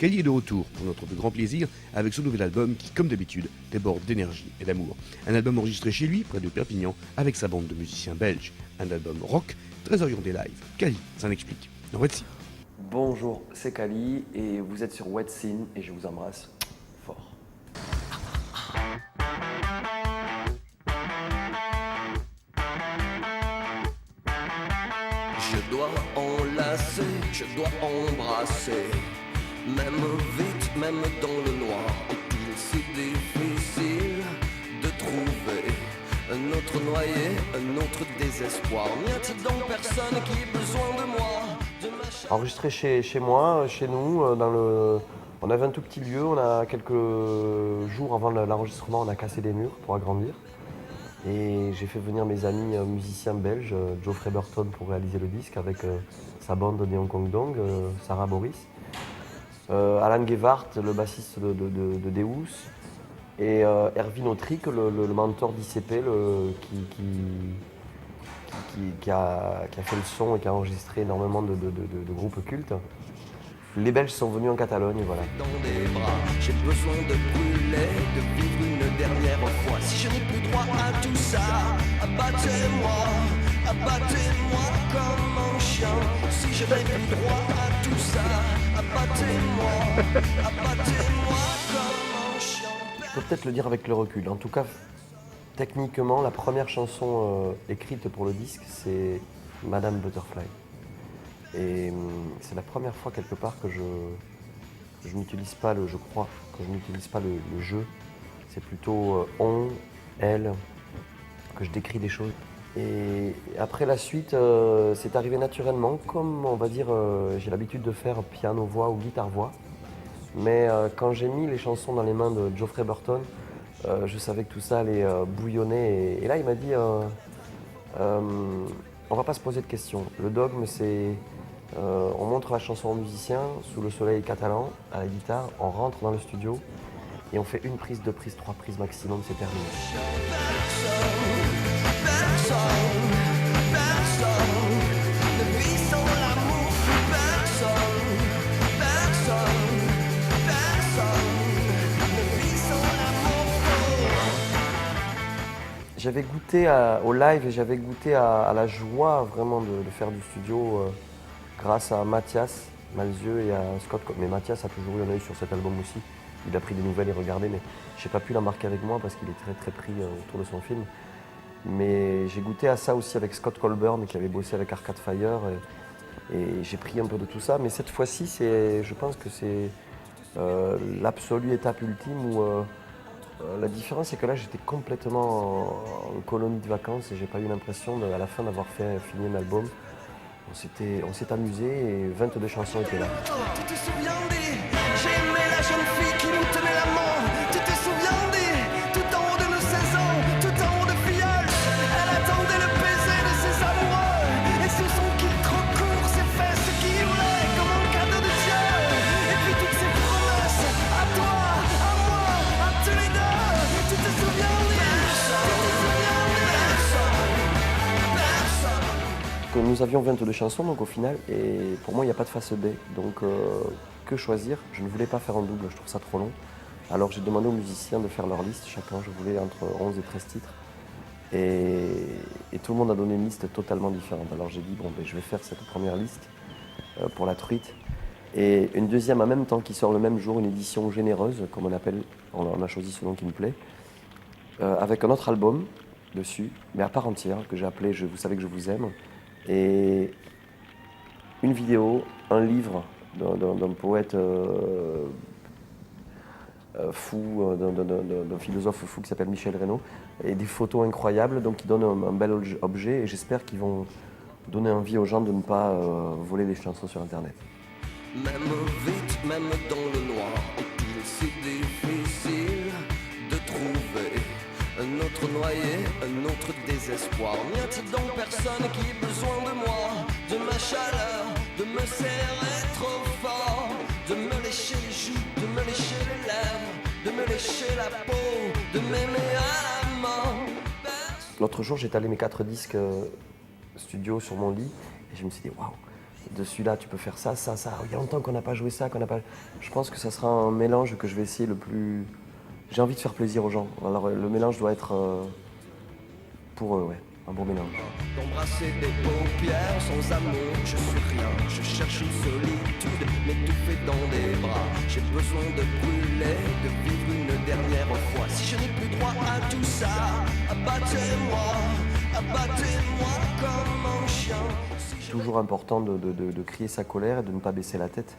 Kali est de retour pour notre plus grand plaisir avec son nouvel album qui, comme d'habitude, déborde d'énergie et d'amour. Un album enregistré chez lui, près de Perpignan, avec sa bande de musiciens belges. Un album rock, très orienté live. Kali s'en explique. Dans Wet Scene. Bonjour, c'est Kali et vous êtes sur Wet Scene et je vous embrasse fort. Je dois enlacer, je dois embrasser, même vite, même dans le noir. Est-il si difficile de trouver un autre noyé, un autre désespoir? N'y a-t-il donc personne qui ait besoin de moi, de ma chair? Enregistré chez moi, chez nous, on avait un tout petit lieu, on a quelques jours avant l'enregistrement, on a cassé des murs pour agrandir. Et j'ai fait venir mes amis musiciens belges, Geoffrey Burton pour réaliser le disque avec sa bande de Neon Kong Dong, Sarah Boris, Alan Gewart, le bassiste de Deus, et Erwin Autric, le mentor d'ICP, qui a fait le son et qui a enregistré énormément de groupes cultes. Les Belges sont venus en Catalogne, voilà. Dans des bras, j'ai besoin de brûler, de vivre une dernière fois. Si je n'ai plus droit à tout ça, abattez-moi comme un chien. Si je n'ai plus droit à tout ça, abattez-moi comme un chien. Je peux peut-être le dire avec le recul. En tout cas, techniquement, la première chanson écrite pour le disque, c'est Madame Butterfly. Et c'est la première fois quelque part que je n'utilise pas le je crois, que je n'utilise pas le je. C'est plutôt on, elle, que je décris des choses. Et après la suite, c'est arrivé naturellement, comme on va dire, j'ai l'habitude de faire piano-voix ou guitare-voix. Mais quand j'ai mis les chansons dans les mains de Geoffrey Burton, je savais que tout ça allait bouillonner. Et là, il m'a dit, on va pas se poser de questions. Le dogme, c'est... on montre la chanson aux musiciens sous le soleil catalan à la guitare, on rentre dans le studio et on fait une prise, deux prises, trois prises maximum, c'est terminé. J'avais goûté au live et j'avais goûté à la joie vraiment de faire du studio grâce à Mathias Malzieu et à Scott. Mais Mathias a toujours eu un œil sur cet album aussi. Il a pris des nouvelles et regardé, mais je n'ai pas pu l'embarquer avec moi parce qu'il est très très pris autour de son film. Mais j'ai goûté à ça aussi avec Scott Colburn qui avait bossé avec Arcade Fire et j'ai pris un peu de tout ça. Mais cette fois-ci, je pense que c'est l'absolue étape ultime où la différence c'est que là j'étais complètement en colonie de vacances et j'ai pas eu l'impression à la fin d'avoir fini un album. On s'est amusé et 22 chansons étaient là. Tu te souviens j'ai aimé la jeune fille qui nous tenait la main. Tu te souviens tout en haut de nos 16 ans, tout en haut de filleul. Elle attendait le baiser de ses amoureux. Et sous son kit trop court, ses fesses qui hurlaient comme un cadeau de Dieu. Et puis toutes ces promesses, à toi, à moi, à tous les deux. Tu te souviens Nous avions 22 chansons donc au final et pour moi il n'y a pas de face B donc que choisir? Je ne voulais pas faire en double, je trouve ça trop long. Alors j'ai demandé aux musiciens de faire leur liste chacun, je voulais entre 11 et 13 titres et tout le monde a donné une liste totalement différente. Alors j'ai dit bon ben, je vais faire cette première liste pour la truite et une deuxième en même temps qui sort le même jour, une édition généreuse comme on appelle, on a choisi ce nom qui me plaît, avec un autre album dessus mais à part entière que j'ai appelé Vous savez que je vous aime. Et une vidéo, un livre d'un poète fou, d'un philosophe fou qui s'appelle Michel Reynaud, et des photos incroyables, donc qui donnent un bel objet, et j'espère qu'ils vont donner envie aux gens de ne pas voler les chansons sur Internet. même vite, même dans le noir, est-il si difficile de trouver un autre noyé, un autre désespoir? N'y a-t-il donc personne qui ait besoin de moi, de ma chaleur, de me serrer trop fort, de me lécher les joues, de me lécher les lèvres, de me lécher la peau, de m'aimer à la mort? L'autre jour, j'ai étalé mes 4 disques studio sur mon lit et je me suis dit waouh, de celui-là, tu peux faire ça, ça, ça. Il y a longtemps qu'on n'a pas joué ça, qu'on n'a pas. Je pense que ça sera un mélange que je vais essayer le plus. J'ai envie de faire plaisir aux gens. Alors le mélange doit être pour eux, ouais, un bon mélange. D'embrasser des paupières sans amour, je suis rien. Je cherche une solitude, m'étouffer dans des bras. J'ai besoin de brûler, de vivre une dernière fois. Si je n'ai plus droit à tout ça, abattez-moi comme un chien. C'est toujours important de crier sa colère et de ne pas baisser la tête.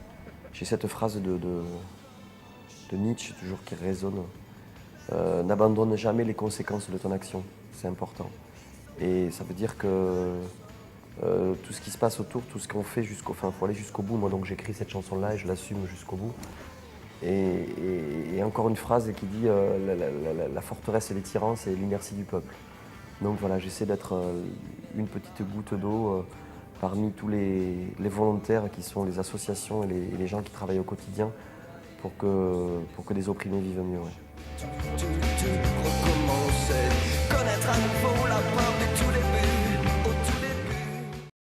J'ai cette phrase de Nietzsche toujours qui résonne. N'abandonne jamais les conséquences de ton action, c'est important. Et ça veut dire que tout ce qui se passe autour, tout ce qu'on fait jusqu'au... Enfin, il faut aller jusqu'au bout. Moi, donc, j'écris cette chanson-là et je l'assume jusqu'au bout. Et encore une phrase qui dit la forteresse et les tyrans, c'est l'inertie du peuple. Donc voilà, j'essaie d'être une petite goutte d'eau parmi tous les volontaires qui sont les associations et les gens qui travaillent au quotidien pour que les opprimés vivent mieux. Ouais.